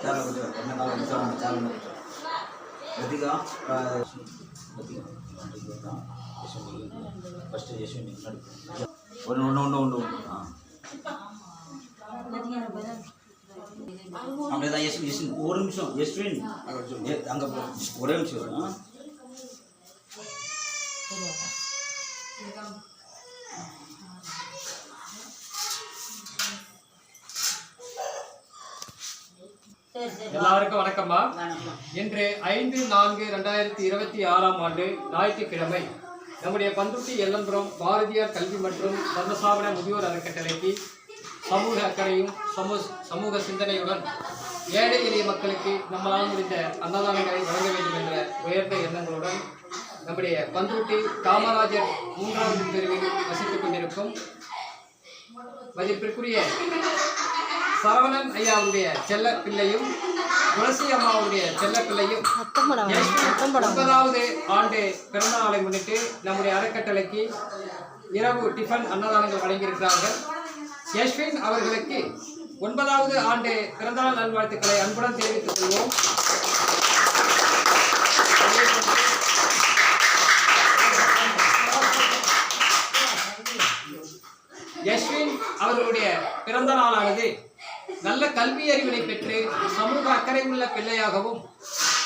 చాలా కొంచెం ఎన్న కాలం కూర్చోండి చాలా గట్టిగా ఫస్ట్ యశ్విని ఉండు அப்படியே யஸ்வின் ஒரு நிமிஷம் யஸ்வின் அங்கே ஒரே நிமிஷம் எல்லாருக்கும் வணக்கம்மா. இன்று 5/4/2026 ஞாயிற்றுக்கிழமை நம்முடைய பந்துட்டி எல்லம்புரம் பாரதியார் கல்வி மற்றும் தர்மசாபன முதியோர் அறக்கட்டளைக்கு சமூக அக்கறையும் சமூக சிந்தனையுடன் ஏழை எளிய மக்களுக்கு நம்மளால் முடிந்த அன்னதானங்களை வழங்க வேண்டும் என்ற உயர்ந்த எண்ணங்களுடன் நம்முடைய பந்துட்டி காமராஜர் 3வது தெருவில் வசித்துக் கொண்டிருக்கும் மதிப்பிற்குரிய சரவணன் ஐயாவுடைய செல்ல பிள்ளையும் துளசி அம்மாவுடைய செல்ல பிள்ளையும் 9வது ஆண்டு பிறந்த நாளை முன்னிட்டு நம்முடைய அறக்கட்டளைக்கு இரவு டிஃபன் அன்னதானங்கள் வழங்கியிருக்கிறார்கள். யஸ்வின் அவர்களுக்கு 9வது ஆண்டு பிறந்தநாள் நல்வாழ்த்துக்களை அன்புடன் தெரிவித்துக் கொள்வோம். யஸ்வின் அவர்களுடைய பிறந்த நாளானது நல்ல கல்வி அறிவினை பெற்று சமூக அக்கறை உள்ள பிள்ளையாகவும்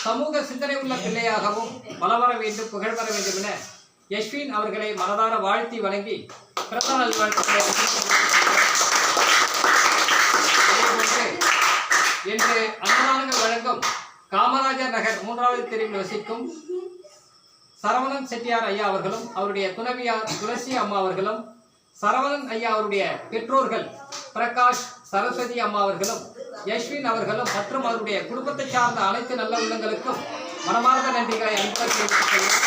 சமூக சிந்தனை உள்ள பிள்ளையாகவும் வளவர வேண்டும், புகழ் வர வேண்டும் என யஸ்வின் அவர்களை மனதார வாழ்த்தி வழங்கி பிறந்த நாள் வாழ்த்துக்களை இன்று அன்னதானங்கள் வழங்கும் காமராஜர் நகர் 3வது தெருவில் வசிக்கும் சரவணன் செட்டியார் ஐயா அவர்களும் அவருடைய துணைவியார் துளசி அம்மா அவர்களும் சரவணன் ஐயா அவருடைய பெற்றோர்கள் பிரகாஷ் சரஸ்வதி அம்மா அவர்களும் யஸ்வின் அவர்களும் மற்றும் அவருடைய குடும்பத்தை சார்ந்த அனைத்து நல்ல உள்ளங்களுக்கும் மனமார்ந்த நன்றிகளை அன்புடன் தெரிவித்துக் கொள்கிறேன்.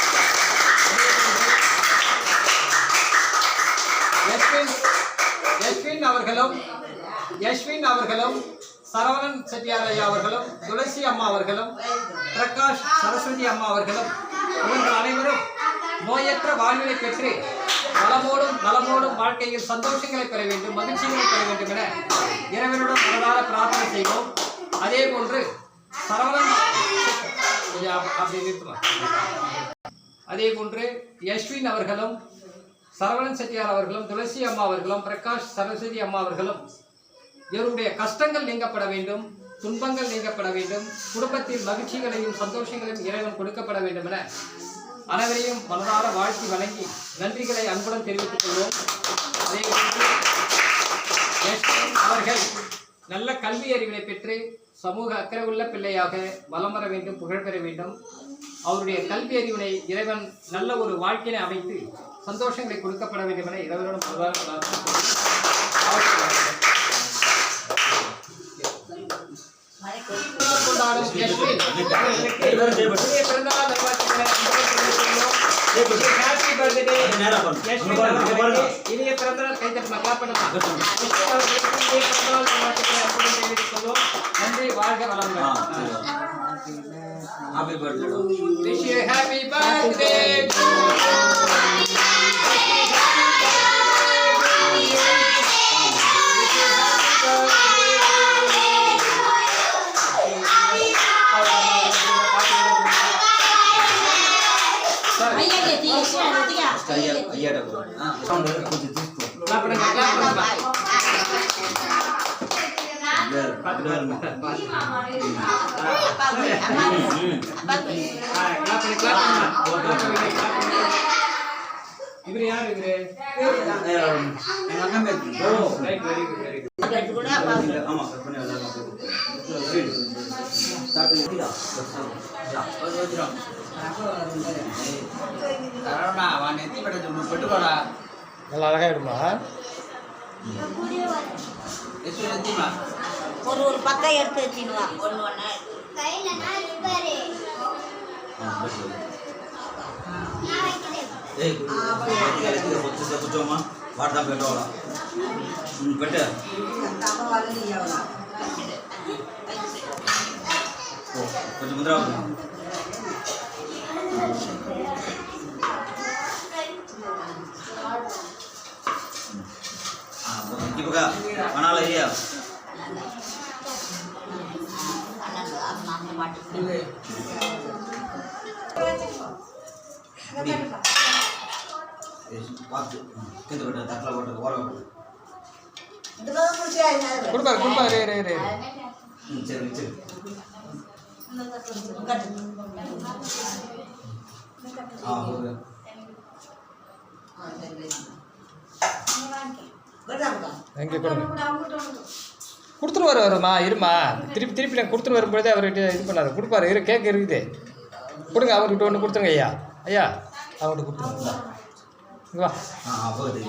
யஸ்வின் அவர்களும் சரவணன் செட்டியார் ஐயா அவர்களும் துளசி அம்மா அவர்களும் பிரகாஷ் சரஸ்வதி அம்மா அவர்களும் இவர்கள் அனைவரும் நோயற்ற வாழ்வினை பெற்று நலமோடும் வாழ்க்கையில் சந்தோஷங்களை பெற வேண்டும், மகிழ்ச்சிகளை பெற வேண்டும் என இறைவனுடன் மனதார பிரார்த்தனை செய்வோம். அதே போன்று யஸ்வின் அவர்களும் சரவணன் செட்டியார் அவர்களும் துளசி அம்மா அவர்களும் பிரகாஷ் சரஸ்வதி அம்மா அவர்களும் இவருடைய கஷ்டங்கள் நீங்கப்பட வேண்டும், துன்பங்கள் நீங்கப்பட வேண்டும், குடும்பத்தில் மகிழ்ச்சிகளையும் சந்தோஷங்களையும் இறைவன் கொடுக்கப்பட வேண்டும் என அனைவரையும் மனதார வாழ்த்தி வழங்கி நன்றிகளை அன்புடன் தெரிவித்துக் கொள்வோம். அதேபோன்று அவர்கள் நல்ல கல்வி அறிவினை பெற்று சமூக அக்கறை உள்ள பிள்ளையாக வலம் வர வேண்டும், புகழ் பெற வேண்டும். அவருடைய கல்வி அறிவினை இறைவன் நல்ல ஒரு வாழ்க்கையை அமைத்து சந்தோஷங்களை கொடுக்கப்பட வேண்டும் என இறைவனுடன் இனிய பிறந்தநாள் கைத்தட்டலாம், கிளாப் பண்ணலாம். நன்றி, வாழ்க வளமுடன். Happy birthday. Wish you happy birthday. இவரு யார்? இவரு எங்க அண்ணன் பேர். Oh right, very good very good. ஆமா கட் பண்ணி எல்லாரும் ஸ்டார்ட் பண்ணியா? ஓஜோஜ்ரம் கரோனா வா நெத்தி படது பெட்டுடா. நல்லா அழகா எடுமா. எது நெத்திமா ஒரு பக்கம் எடுத்து வச்சிடுவா. ஒண்ணு கையில நான் இவரே நான் வைக்கிறேன். ஏய் இது பொத்து பொத்துமா வாடா பெட்டோடா. பெட்ட தப்ப வரலையாவா. ஓ கொஞ்சம் முந்திராவு. இப்போக்கா மணால ஏரியா அந்த மாட்டு பார்த்து கிட்ட விட்டு தட்டில் போட்டு ஓரம் கொடுப்பாரு சரி சரி போகுது எங்கே கொடுங்க கொடுத்துருவாரு வருமா இருமா திருப்பி நான் கொடுத்துட்டு வரும்பொழுதே அவர்கிட்ட இது பண்ணாரு கொடுப்பாரு கேக் இருக்குது கொடுங்க அவர்கிட்ட ஒன்று கொடுத்துருங்க ஐயா அவர்கிட்ட கொடுத்துருங்க இங்கே வா போகுது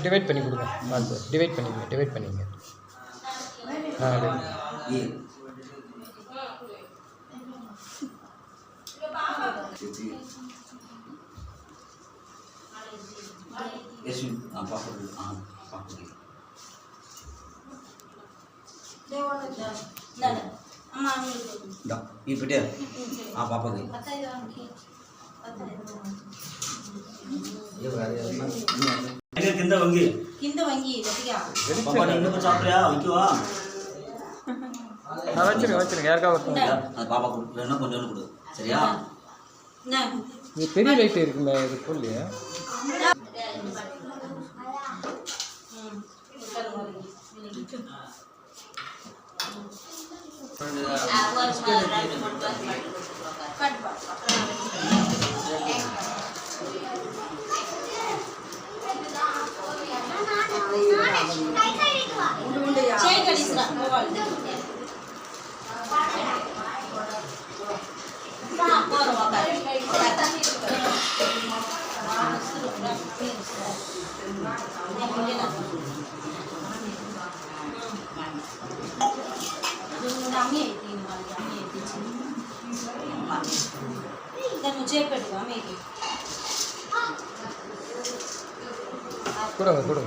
டிவைட் பண்ணி கொடுங்க பார்த்து டிவைட் பண்ணிங்க இப்படியே பாப்பாக்கு కింద వంగి சாப்பிட்றியா வைக்குவா வச்சிருங்க யாருக்கா அது பாப்பா வேணா கொஞ்சம் கொடு சரியா இது பெரிய லைட் இருக்குங்க இது போடலையா கொடுங்க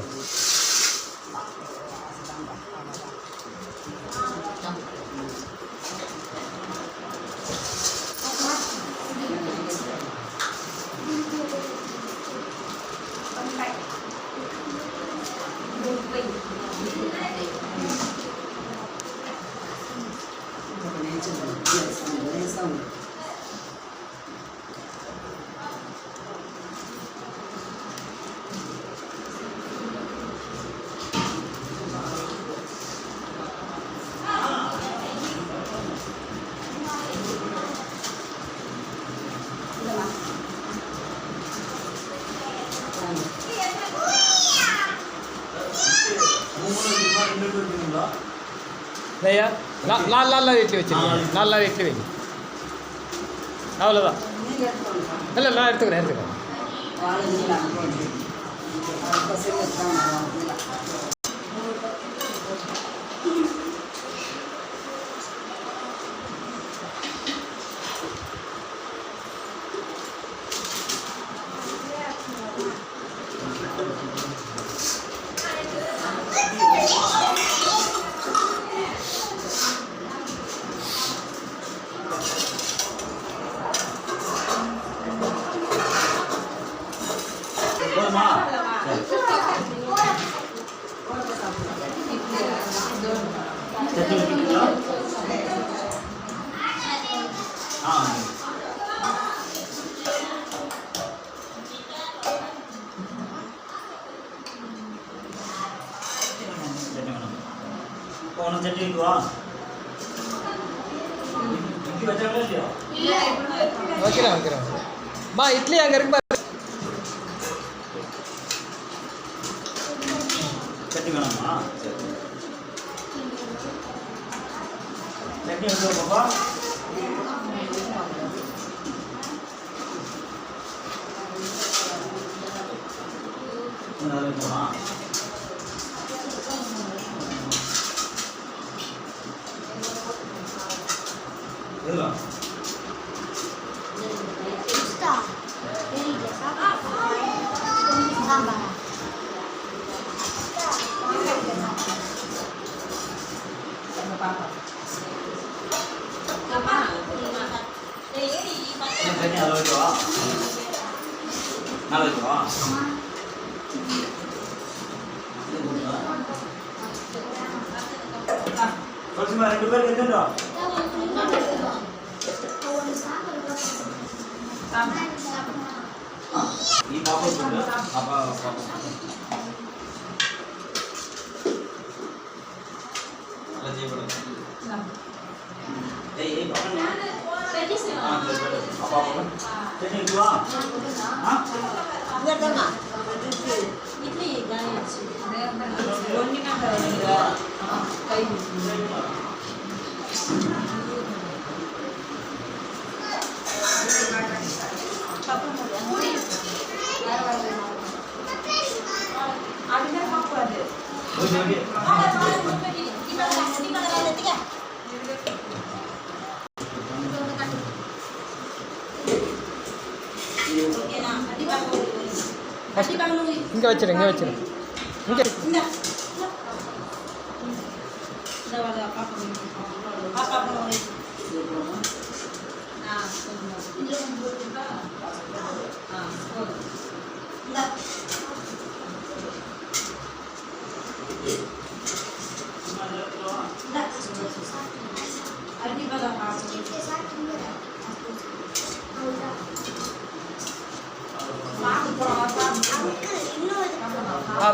ஐயா நாலு இட்லி வச்சுருக்கேன் 4 இட்லி வைங்க அவ்வளோதான் இல்லை நான் எடுத்துக்கிறேன் வைக்கிறேன் மா இட்லி அங்கே இருக்கு சட்னி வேணாமா சட்னி வந்து பாப்பா போனா Próxima, ¿qué tal? Ini apa sudah? Apa? Lagi berapa? Apa ni? Apa? Jadi dua. Hah? Enggak sama. இங்கே வச்சிரு இங்கே வச்சிரு இங்கே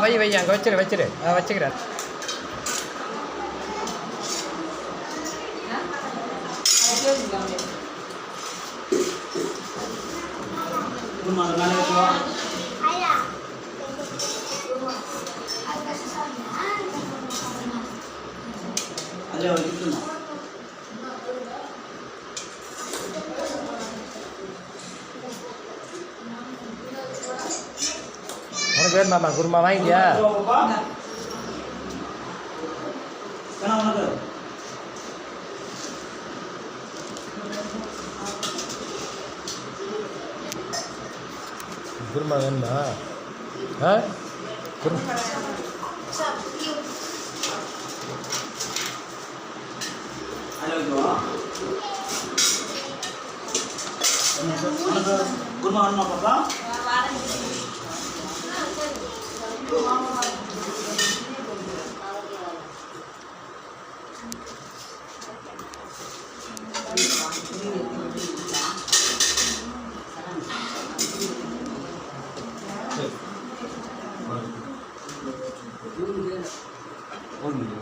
வை வை அங்கே வச்சிரு வச்சிரு வச்சுக்கிறேன் உனக்கு வேணுமாம்மா குருமா வாங்கிட்டியா குருமா வேணுமா ஆ குருமா குருமா வேணுமா பாப்பா One minute.